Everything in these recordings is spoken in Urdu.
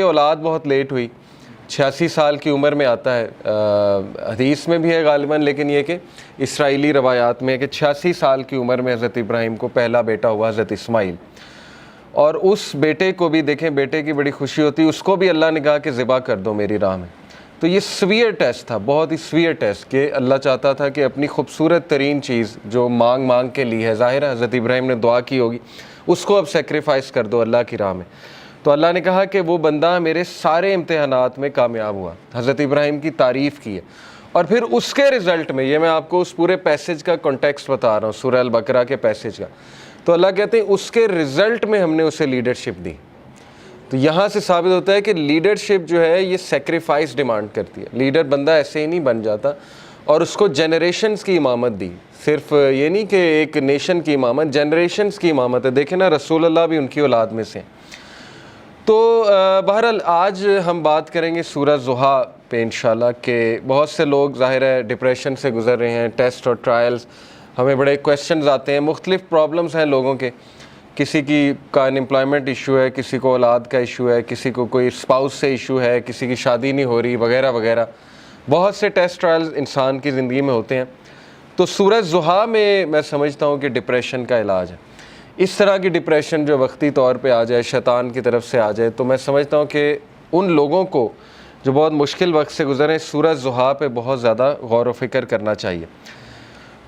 اولاد بہت لیٹ ہوئی، 86 سال کی عمر میں آتا ہے، حدیث میں بھی ہے غالباً، لیکن یہ کہ اسرائیلی روایات میں ہے کہ 86 سال کی عمر میں حضرت ابراہیم کو پہلا بیٹا ہوا، حضرت اسماعیل. اور اس بیٹے کو بھی دیکھیں، بیٹے کی بڑی خوشی ہوتی، اس کو بھی اللہ نے کہا کہ ذبح کر دو میری راہ میں. تو یہ سویئر ٹیسٹ تھا، بہت ہی سویئر ٹیسٹ، کہ اللہ چاہتا تھا کہ اپنی خوبصورت ترین چیز جو مانگ کے لی ہے، ظاہر ہے حضرت ابراہیم نے دعا کی ہوگی، اس کو اب سیکریفائس کر دو اللہ کی راہ میں. تو اللہ نے کہا کہ وہ بندہ میرے سارے امتحانات میں کامیاب ہوا. حضرت ابراہیم کی تعریف کی ہے. اور پھر اس کے رزلٹ میں، یہ میں آپ کو اس پورے پیسج کا کنٹیکسٹ بتا رہا ہوں، سورہ البقرہ کے پیسج کا. تو اللہ کہتے ہیں اس کے رزلٹ میں ہم نے اسے لیڈرشپ دی. تو یہاں سے ثابت ہوتا ہے کہ لیڈرشپ جو ہے یہ سیکریفائس ڈیمانڈ کرتی ہے. لیڈر بندہ ایسے ہی نہیں بن جاتا. اور اس کو جنریشنز کی امامت دی، صرف یہ نہیں کہ ایک نیشن کی امامت، جنریشنز کی امامت ہے. دیکھیں نا، رسول اللہ بھی ان کی اولاد میں سے ہیں. تو بہرحال آج ہم بات کریں گے سورہ ضحیٰ پہ انشاءاللہ، کہ بہت سے لوگ ظاہر ہے ڈپریشن سے گزر رہے ہیں، ٹیسٹ اور ٹرائلز، ہمیں بڑے کویسچنز آتے ہیں، مختلف پرابلمز ہیں لوگوں کے. کسی کی کا انمپلائمنٹ ایشو ہے، کسی کو اولاد کا ایشو ہے، کسی کو کوئی اسپاؤس سے ایشو ہے، کسی کی شادی نہیں ہو رہی، وغیرہ وغیرہ. بہت سے ٹیسٹ ٹرائلز انسان کی زندگی میں ہوتے ہیں. تو سورہ ضحیٰ میں سمجھتا ہوں کہ ڈپریشن کا علاج ہے. اس طرح کی ڈپریشن جو وقتی طور پہ آ جائے، شیطان کی طرف سے آ جائے، تو میں سمجھتا ہوں کہ ان لوگوں کو جو بہت مشکل وقت سے گزرے، سورہ ضحیٰ پہ بہت زیادہ غور و فکر کرنا چاہیے.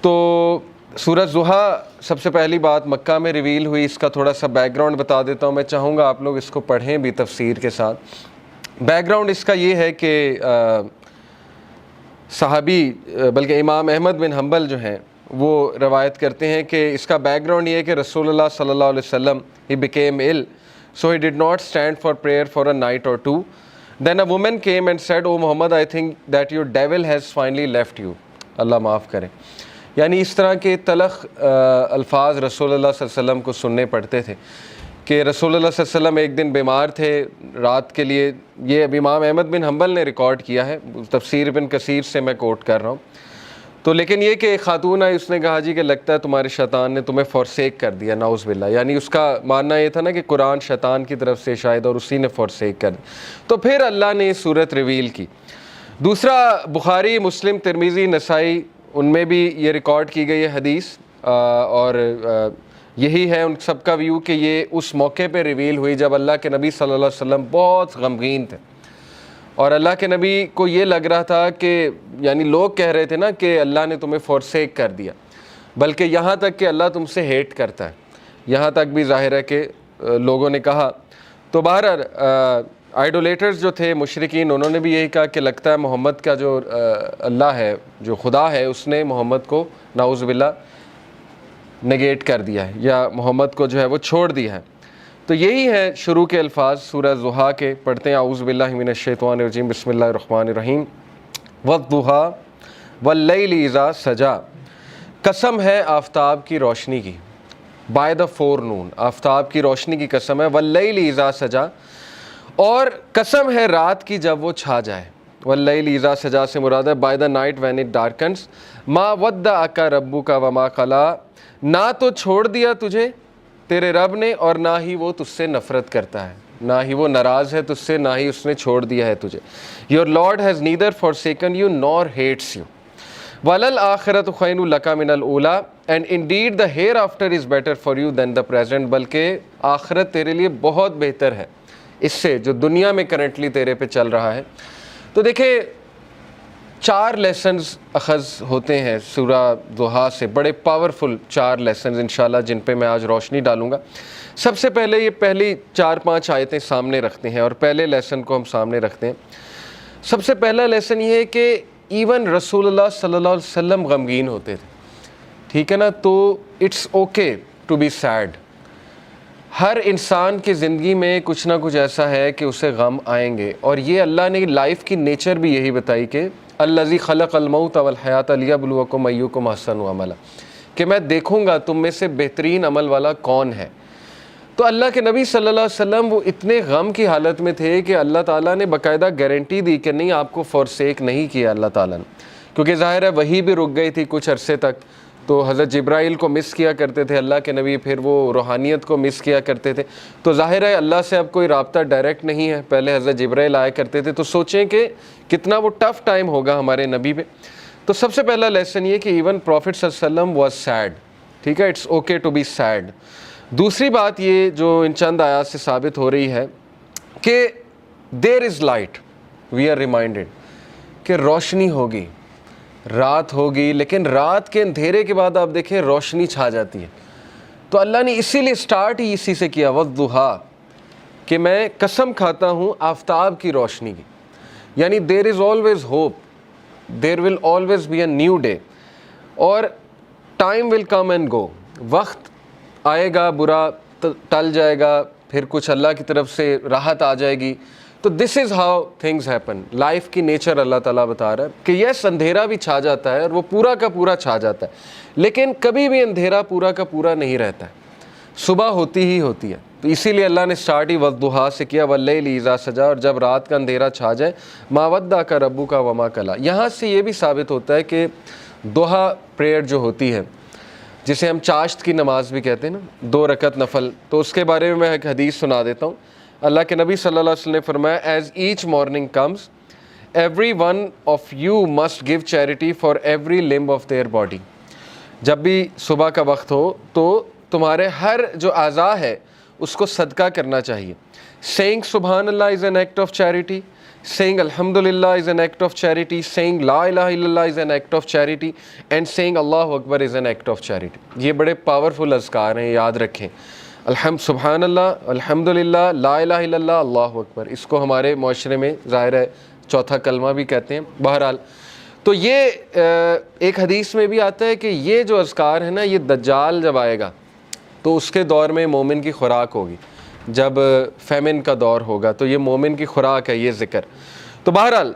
تو سورہ ضحیٰ سب سے پہلی بات مکہ میں ریویل ہوئی. اس کا تھوڑا سا بیک گراؤنڈ بتا دیتا ہوں. میں چاہوں گا آپ لوگ اس کو پڑھیں بھی تفسیر کے ساتھ. بیک گراؤنڈ اس کا یہ ہے کہ صحابی بلکہ امام احمد بن حنبل جو ہیں وہ روایت کرتے ہیں کہ اس کا بیک گراؤنڈ یہ ہے کہ رسول اللہ صلی اللہ علیہ وسلم he became ill, so he did not stand for prayer for a night or two. Then a woman came and said, "Oh Muhammad, I think that your devil has finally left you." اللہ معاف کرے. یعنی اس طرح کے تلخ الفاظ رسول اللہ صلی اللہ علیہ وسلم کو سننے پڑتے تھے کہ رسول اللہ صلی اللہ علیہ وسلم ایک دن بیمار تھے رات کے لیے. یہ اب امام احمد بن حنبل نے ریکارڈ کیا ہے، تفسیر ابن کثیر سے میں کوٹ کر رہا ہوں. تو لیکن یہ کہ ایک خاتون آئی، اس نے کہا جی کہ لگتا ہے تمہارے شیطان نے تمہیں فورسیک کر دیا، نعوذ باللہ. یعنی اس کا ماننا یہ تھا نا کہ قرآن شیطان کی طرف سے شاید، اور اسی نے فورسیک کر دیا. تو پھر اللہ نے یہ صورت ریویل کی. دوسرا، بخاری، مسلم، ترمذی، نسائی، ان میں بھی یہ ریکارڈ کی گئی ہے حدیث، اور یہی ہے ان سب کا ویو کہ یہ اس موقع پہ ریویل ہوئی جب اللہ کے نبی صلی اللہ علیہ وسلم بہت غمگین تھے. اور اللہ کے نبی کو یہ لگ رہا تھا کہ یعنی لوگ کہہ رہے تھے نا کہ اللہ نے تمہیں فورسیک کر دیا، بلکہ یہاں تک کہ اللہ تم سے ہیٹ کرتا ہے، یہاں تک بھی ظاہر ہے کہ لوگوں نے کہا. تو بہرحال آئیڈولیٹرز جو تھے، مشرکین، انہوں نے بھی یہی کہا کہ لگتا ہے محمد کا جو اللہ ہے، جو خدا ہے، اس نے محمد کو نعوذ باللہ نگیٹ کر دیا ہے، یا محمد کو جو ہے وہ چھوڑ دیا ہے. تو یہی ہے شروع کے الفاظ سورہ ضحیٰ کے. پڑھتے ہیں اعوذ باللہ من الشیطان الرجیم، بسم اللہ الرحمن الرحیم. والضحیٰ واللیل اذا سجا، قسم ہے آفتاب کی روشنی کی. بائی دا فور نون، آفتاب کی روشنی کی قسم ہے. واللیل اذا سجا، اور قسم ہے رات کی جب وہ چھا جائے. واللیل اذا سجا سے مراد ہے by the night when it darkness. ما ودعک ربک وما قلی، نہ تو چھوڑ دیا تجھے تیرے رب نے، اور نہ ہی وہ تجھ سے نفرت کرتا ہے، نہ ہی وہ ناراض ہے تجھ سے، نہ ہی اس نے چھوڑ دیا ہے تجھے. Your Lord has neither forsaken you nor hates you. وَلَلْآخِرَةُ خَيْرٌ لَكَ مِنَ الْأُولَىٰ، and indeed the hereafter is better for you than the present. بلکہ آخرت تیرے لیے بہت بہتر ہے اس سے جو دنیا میں کرنٹلی تیرے پہ چل رہا ہے. تو دیکھیں 4 لیسنز اخذ ہوتے ہیں سورہ ضحیٰ سے، بڑے پاورفل 4 لیسنز انشاءاللہ، جن پہ میں آج روشنی ڈالوں گا. سب سے پہلے یہ پہلی 4-5 آیتیں سامنے رکھتے ہیں، اور پہلے لیسن کو ہم سامنے رکھتے ہیں. سب سے پہلا لیسن یہ ہے کہ ایون رسول اللہ صلی اللہ علیہ وسلم غمگین ہوتے تھے، ٹھیک ہے نا. تو it's okay to be sad. ہر انسان کی زندگی میں کچھ نہ کچھ ایسا ہے کہ اسے غم آئیں گے، اور یہ اللہ نے لائف کی نیچر بھی یہی بتائی کہ الذی خلق الموت والحیات لیبلوکم ایکم احسن عملا، کہ میں دیکھوں گا تم میں سے بہترین عمل والا کون ہے. تو اللہ کے نبی صلی اللہ علیہ وسلم وہ اتنے غم کی حالت میں تھے کہ اللہ تعالیٰ نے باقاعدہ گارنٹی دی کہ نہیں، آپ کو فورسیک نہیں کیا اللہ تعالیٰ نے، کیونکہ ظاہر ہے وہی بھی رک گئی تھی کچھ عرصے تک. تو حضرت جبرائیل کو مس کیا کرتے تھے اللہ کے نبی، پھر وہ روحانیت کو مس کیا کرتے تھے. تو ظاہر ہے اللہ سے اب کوئی رابطہ ڈائریکٹ نہیں ہے. پہلے حضرت جبرائیل آیا کرتے تھے، تو سوچیں کہ کتنا وہ ٹف ٹائم ہوگا ہمارے نبی پہ. تو سب سے پہلا لیسن یہ کہ ایون پروفٹ صلی اللہ علیہ وسلم واز سیڈ. ٹھیک ہے، it's okay to be said. دوسری بات یہ جو ان چند آیات سے ثابت ہو رہی ہے کہ there is light, we are reminded کہ روشنی ہوگی، رات ہوگی، لیکن رات کے اندھیرے کے بعد آپ دیکھیں روشنی چھا جاتی ہے. تو اللہ نے اسی لیے سٹارٹ ہی اسی سے کیا، والضحیٰ، کہ میں قسم کھاتا ہوں آفتاب کی روشنی کی. یعنی there is always hope, there will always be a new day. اور time will come and go, وقت آئے گا، برا ٹل جائے گا، پھر کچھ اللہ کی طرف سے راحت آ جائے گی. تو this is how things happen. Life کی نیچر اللہ تعالیٰ بتا رہا ہے کہ یس اندھیرا بھی چھا جاتا ہے اور وہ پورا کا پورا چھا جاتا ہے، لیکن کبھی بھی اندھیرا پورا کا پورا نہیں رہتا ہے، صبح ہوتی ہی ہوتی ہے. تو اسی لیے اللہ نے سٹارٹ ہی والضحیٰ سے کیا، واللیل اذا سجا، اور جب رات کا اندھیرا چھا جائے، ما ودعک ربک وما قلی. یہاں سے یہ بھی ثابت ہوتا ہے کہ ضحیٰ پریئر جو ہوتی ہے، جسے ہم چاشت کی نماز بھی کہتے ہیں نا، 2 رکعت نفل، تو اس کے بارے میں میں ایک حدیث سنا دیتا ہوں. اللہ کے نبی صلی اللہ علیہ وسلم نے فرمایا، as each morning comes every one of you must give charity for every limb of their body. جب بھی صبح کا وقت ہو تو تمہارے ہر جو اعضاء ہے اس کو صدقہ کرنا چاہیے. سینگ سبحان اللہ is an act of charity, saying alhamdulillah is an act of charity, saying la ilaha illallah is an act of charity, and saying Allahu Akbar is an act of charity. یہ بڑے پاورفل اذکار ہیں، یاد رکھیں. سبحان اللہ، الحمدللہ، لا الہ الا اللہ، اللہ اکبر. اس کو ہمارے معاشرے میں ظاہر ہے چوتھا کلمہ بھی کہتے ہیں. بہرحال تو یہ ایک حدیث میں بھی آتا ہے کہ یہ جو اذکار ہے نا، یہ دجال جب آئے گا تو اس کے دور میں مومن کی خوراک ہوگی. جب فیمن کا دور ہوگا تو یہ مومن کی خوراک ہے یہ ذکر. تو بہرحال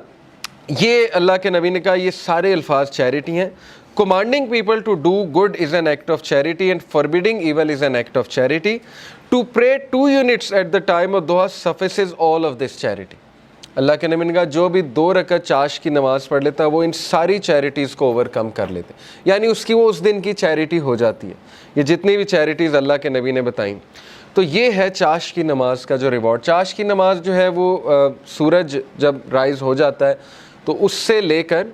یہ اللہ کے نبی نے کہا یہ سارے الفاظ چیریٹی ہیں. Commanding people to do good is an act of charity and forbidding evil is an act of charity. To pray 2 units at the time of duha suffices all of this charity. اللہ کے نبی نے کہا جو بھی 2 رکعت چاش کی نماز پڑھ لیتا ہے وہ ان ساری چیریٹیز کو اوور کم کر لیتے ہیں، یعنی اس کی وہ اس دن کی چیریٹی ہو جاتی ہے. یہ جتنی بھی چیریٹیز اللہ کے نبی نے بتائیں. تو یہ ہے چاش کی نماز کا جو ریوارڈ. چاش کی نماز جو ہے وہ سورج جب رائز ہو جاتا ہے تو اس سے لے کر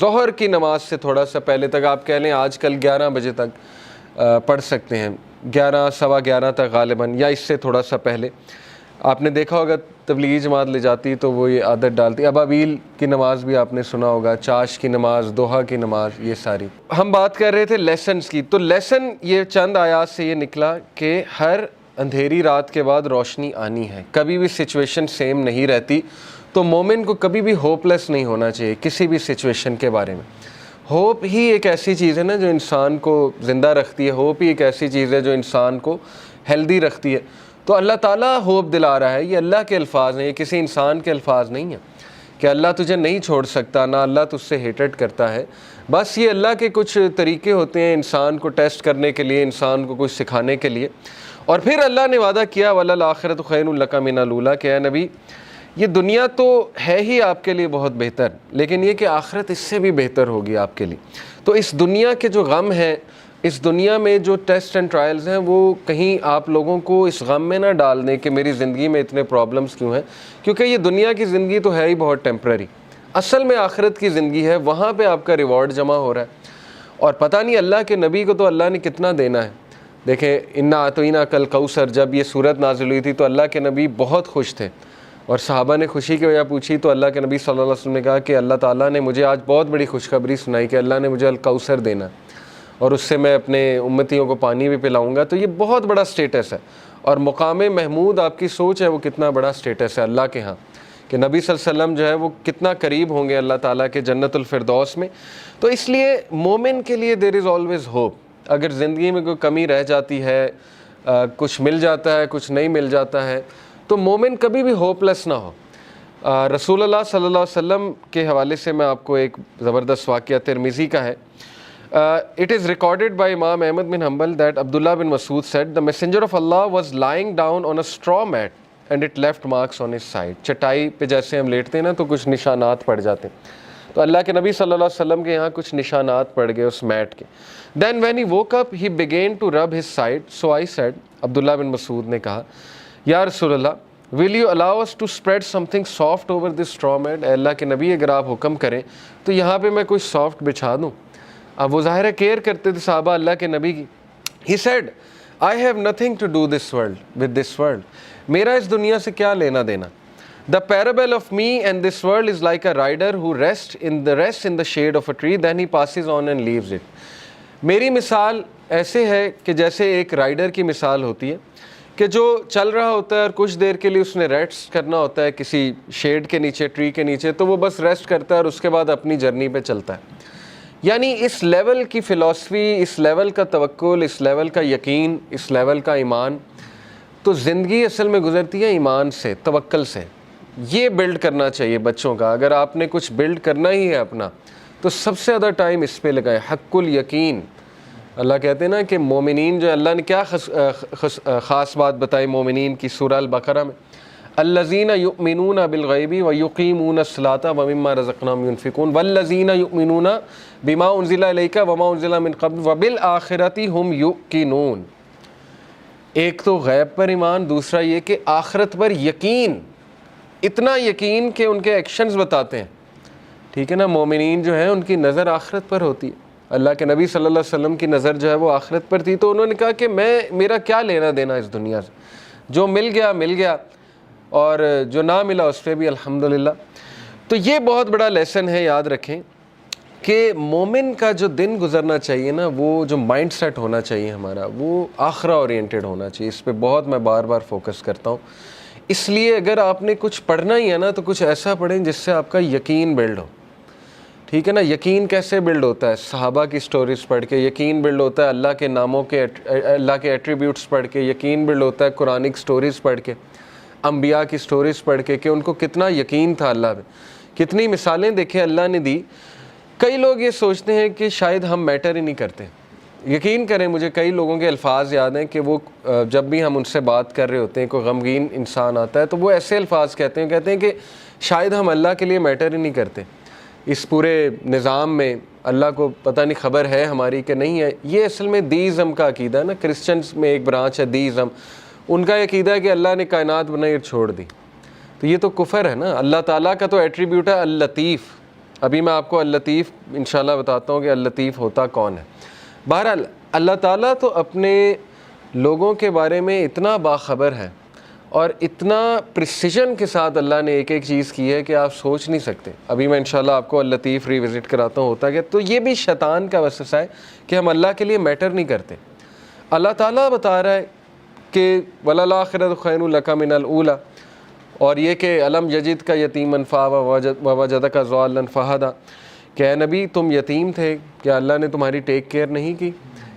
ظہر کی نماز سے تھوڑا سا پہلے تک، آپ کہہ لیں آج کل 11 بجے تک پڑھ سکتے ہیں، 11 سوا 11 تک غالباً، یا اس سے تھوڑا سا پہلے. آپ نے دیکھا ہوگا تبلیغی جماعت لے جاتی تو وہ یہ عادت ڈالتی. ابابیل کی نماز بھی آپ نے سنا ہوگا، چاش کی نماز، دوحہ کی نماز، یہ ساری. ہم بات کر رہے تھے لیسنز کی. تو لیسن یہ چند آیات سے یہ نکلا کہ ہر اندھیری رات کے بعد روشنی آنی ہے. کبھی بھی سچویشن سیم نہیں رہتی. تو مومن کو کبھی بھی ہوپ لیس نہیں ہونا چاہیے کسی بھی سچویشن کے بارے میں. ہوپ ہی ایک ایسی چیز ہے نا جو انسان کو زندہ رکھتی ہے. ہوپ ہی ایک ایسی چیز ہے جو انسان کو ہیلدی رکھتی ہے. تو اللہ تعالیٰ ہوپ دلا رہا ہے. یہ اللہ کے الفاظ ہیں، یہ کسی انسان کے الفاظ نہیں ہیں کہ اللہ تجھے نہیں چھوڑ سکتا، نہ اللہ تجھ سے ہیٹڈ کرتا ہے. بس یہ اللہ کے کچھ طریقے ہوتے ہیں انسان کو ٹیسٹ کرنے کے لیے، انسان کو کچھ سکھانے کے لیے. اور پھر اللہ نے وعدہ کیا وَلَلْآخِرَةُ خَيْرٌ لَكَ مِنَ الْأُولَىٰ، کہ اے نبی یہ دنیا تو ہے ہی آپ کے لیے بہت بہتر، لیکن یہ کہ آخرت اس سے بھی بہتر ہوگی آپ کے لیے. تو اس دنیا کے جو غم ہیں، اس دنیا میں جو ٹیسٹ اینڈ ٹرائلز ہیں، وہ کہیں آپ لوگوں کو اس غم میں نہ ڈال دیں کہ میری زندگی میں اتنے پرابلمس کیوں ہیں، کیونکہ یہ دنیا کی زندگی تو ہے ہی بہت ٹیمپرری. اصل میں آخرت کی زندگی ہے، وہاں پہ آپ کا ریوارڈ جمع ہو رہا ہے. اور پتہ نہیں اللہ کے نبی کو تو اللہ نے کتنا دینا ہے. دیکھیں انا اعطیناک الکوثر، جب یہ صورت نازل ہوئی تھی تو اللہ کے نبی بہت خوش تھے، اور صحابہ نے خوشی کی وجہ پوچھی تو اللہ کے نبی صلی اللہ علیہ وسلم نے کہا کہ اللہ تعالیٰ نے مجھے آج بہت بڑی خوشخبری سنائی کہ اللہ نے مجھے الکوثر دینا اور اس سے میں اپنے امتیوں کو پانی بھی پلاؤں گا. تو یہ بہت بڑا سٹیٹس ہے. اور مقام محمود، آپ کی سوچ ہے وہ کتنا بڑا سٹیٹس ہے اللہ کے ہاں، کہ نبی صلی اللہ علیہ وسلم جو ہے وہ کتنا قریب ہوں گے اللہ تعالیٰ کے جنت الفردوس میں. تو اس لیے مومن کے لیے دیر از آلویز ہوپ. اگر زندگی میں کوئی کمی رہ جاتی ہے، کچھ مل جاتا ہے، کچھ نہیں مل جاتا ہے، تو مومن کبھی بھی ہوپ لیس نہ ہو. رسول اللہ صلی اللہ علیہ وسلم کے حوالے سے میں آپ کو ایک زبردست واقعہ ترمذی کا ہے. It is recorded by Imam Ahmad bin Hanbal that Abdullah bin Mas'ud said, the messenger of Allah was lying down on a straw mat and it left marks on his side. چٹائی پہ جیسے ہم لیٹتے ہیں نا تو کچھ نشانات پڑ جاتے ہیں. تو اللہ کے نبی صلی اللہ علیہ وسلم کے یہاں کچھ نشانات پڑ گئے اس میٹ کے. Then when he woke up, he began to rub his side. So I said, عبداللہ بن مسعود نے کہا, یا رسول اللہ, will you allow us to spread something soft over this straw mat؟ اے اللہ کے نبی اگر آپ حکم کریں تو یہاں پہ میں کوئی سافٹ بچھا دوں. اب وہ ظاہر ہے کیئر کرتے تھے صحابہ اللہ کے نبی کی. He said, I have nothing to do with this world. میرا اس دنیا سے کیا لینا دینا. The parable of me and this world is like a rider who rests in the shade of a tree, then he passes on and leaves it. میری مثال ایسے ہے کہ جیسے ایک رائڈر کی مثال ہوتی ہے کہ جو چل رہا ہوتا ہے اور کچھ دیر کے لیے اس نے ریسٹ کرنا ہوتا ہے کسی شیڈ کے نیچے, ٹری کے نیچے, تو وہ بس ریسٹ کرتا ہے اور اس کے بعد اپنی جرنی پہ چلتا ہے. یعنی اس لیول کی فلسفی, اس لیول کا توکل, اس لیول کا یقین, اس لیول کا ایمان, تو زندگی اصل میں گزرتی ہے ایمان سے, توکل سے. یہ بلڈ کرنا چاہیے بچوں کا. اگر آپ نے کچھ بلڈ کرنا ہی ہے اپنا تو سب سے زیادہ ٹائم اس پہ لگائیں. حق الیقین. اللہ کہتے ہیں نا کہ مومنین جو اللہ نے کیا خاص بات بتائی مومنین کی سورہ البقرہ میں, الذین یؤمنون بالغیب ویقیمون الصلاۃ ومما رزقناہم ینفقون والذین یؤمنون بما انزل الیک وما انزل من قبل وبالآخرۃ ھم یوقنون. ایک تو غیب پر ایمان, دوسرا یہ کہ آخرت پر یقین, اتنا یقین کہ ان کے ایکشنز بتاتے ہیں. ٹھیک ہے نا, مومنین جو ہیں ان کی نظر آخرت پر ہوتی ہے. اللہ کے نبی صلی اللہ علیہ وسلم کی نظر جو ہے وہ آخرت پر تھی, تو انہوں نے کہا کہ میرا کیا لینا دینا اس دنیا سے, جو مل گیا اور جو نہ ملا اس پہ بھی الحمدللہ. تو یہ بہت بڑا لیسن ہے, یاد رکھیں کہ مومن کا جو دن گزرنا چاہیے نا, وہ جو مائنڈ سیٹ ہونا چاہیے ہمارا, وہ آخرہ اورینٹڈ ہونا چاہیے. اس پہ بہت میں بار بار فوکس کرتا ہوں. اس لیے اگر آپ نے کچھ پڑھنا ہی ہے نا تو کچھ ایسا پڑھیں جس سے آپ کا یقین بلڈ ہو. ٹھیک ہے نا. یقین کیسے بلڈ ہوتا ہے؟ صحابہ کی سٹوریز پڑھ کے یقین بلڈ ہوتا ہے, اللہ کے ناموں کے, اللہ کے ایٹریبیوٹس پڑھ کے یقین بلڈ ہوتا ہے, قرآنک سٹوریز پڑھ کے, انبیاء کی سٹوریز پڑھ کے کہ ان کو کتنا یقین تھا اللہ پہ. کتنی مثالیں دیکھیں اللہ نے دی. کئی لوگ یہ سوچتے ہیں کہ شاید ہم میٹر ہی نہیں کرتے. یقین کریں مجھے کئی لوگوں کے الفاظ یاد ہیں کہ وہ جب بھی ہم ان سے بات کر رہے ہوتے ہیں, کوئی غمگین انسان آتا ہے تو وہ ایسے الفاظ کہتے ہیں کہ شاید ہم اللہ کے لیے میٹر ہی نہیں کرتے. اس پورے نظام میں اللہ کو پتہ نہیں خبر ہے ہماری کہ نہیں ہے. یہ اصل میں دیزم کا عقیدہ ہے نا. کرسچنز میں ایک برانچ ہے دیزم, ان کا عقیدہ ہے کہ اللہ نے کائنات بنائی اور چھوڑ دی. تو یہ تو کفر ہے نا. اللہ تعالیٰ کا تو ایٹریبیوٹ ہے اللطیف. ابھی میں آپ کو اللطیف انشاءاللہ بتاتا ہوں کہ اللطیف ہوتا کون ہے. بہرحال اللہ تعالیٰ تو اپنے لوگوں کے بارے میں اتنا باخبر ہے اور اتنا پریسیجن کے ساتھ اللہ نے ایک ایک چیز کی ہے کہ آپ سوچ نہیں سکتے. ابھی میں انشاءاللہ آپ کو اللطیف ریوزٹ کراتا ہوں ہوتا کہ تو یہ بھی شیطان کا وسوسہ ہے کہ ہم اللہ کے لیے میٹر نہیں کرتے. اللہ تعالیٰ بتا رہا ہے کہ وَلَلْآخِرَةُ خَيْرٌ لَكَ مِنَ الْأُولَىٰ, اور یہ کہ أَلَمْ يَجِدْكَ يَتِيمًا فَآوَىٰ وَوَجَدَكَ ضَالًّا فَهَدَىٰ, کہ اے نبی تم یتیم تھے, کیا اللہ نے تمہاری ٹیک کیئر نہیں کی؟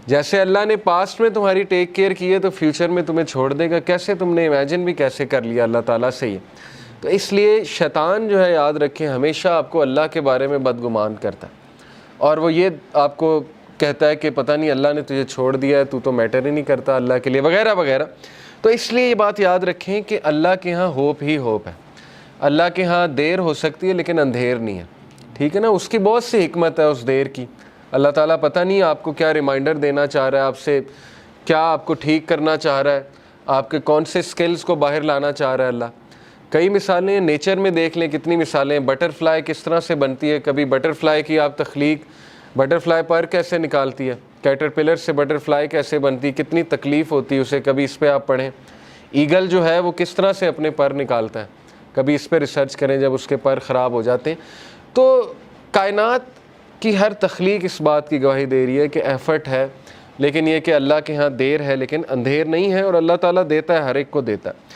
جیسے اللہ نے پاسٹ میں تمہاری ٹیک کیئر کی ہے تو فیوچر میں تمہیں چھوڑ دے گا. کیسے تم نے امیجن بھی کیسے کر لیا اللہ تعالیٰ سے یہ. تو اس لیے شیطان جو ہے یاد رکھیں ہمیشہ آپ کو اللہ کے بارے میں بدگمان کرتا ہے, اور وہ یہ آپ کو کہتا ہے کہ پتہ نہیں اللہ نے تجھے چھوڑ دیا ہے, تو میٹر ہی نہیں کرتا اللہ کے لیے, وغیرہ وغیرہ. تو اس لیے یہ بات یاد رکھیں کہ اللہ کے ہاں ہوپ ہی ہوپ ہے. اللہ کے ہاں دیر ہو سکتی ہے لیکن اندھیر نہیں ہے. ٹھیک ہے نا. اس کی بہت سی حکمت ہے اس دیر کی. اللہ تعالیٰ پتہ نہیں آپ کو کیا ریمائنڈر دینا چاہ رہا ہے آپ سے, کیا آپ کو ٹھیک کرنا چاہ رہا ہے, آپ کے کون سے سکلز کو باہر لانا چاہ رہا ہے اللہ. کئی مثالیں نیچر میں دیکھ لیں, کتنی مثالیں. بٹر فلائی کس طرح سے بنتی ہے, کبھی بٹر فلائی کی آپ تخلیق, بٹر فلائی پر کیسے نکالتی ہے, کیٹر پلر سے بٹر فلائی کیسے بنتی, کتنی تکلیف ہوتی ہے اسے, کبھی اس پہ آپ پڑھیں. ایگل جو ہے وہ کس طرح سے اپنے پر نکالتا ہے, کبھی اس پہ ریسرچ کریں جب اس کے پر خراب ہو جاتے ہیں. تو کائنات کی ہر تخلیق اس بات کی گواہی دے رہی ہے کہ ایفرٹ ہے, لیکن یہ کہ اللہ کے ہاں دیر ہے لیکن اندھیر نہیں ہے, اور اللہ تعالیٰ دیتا ہے, ہر ایک کو دیتا ہے.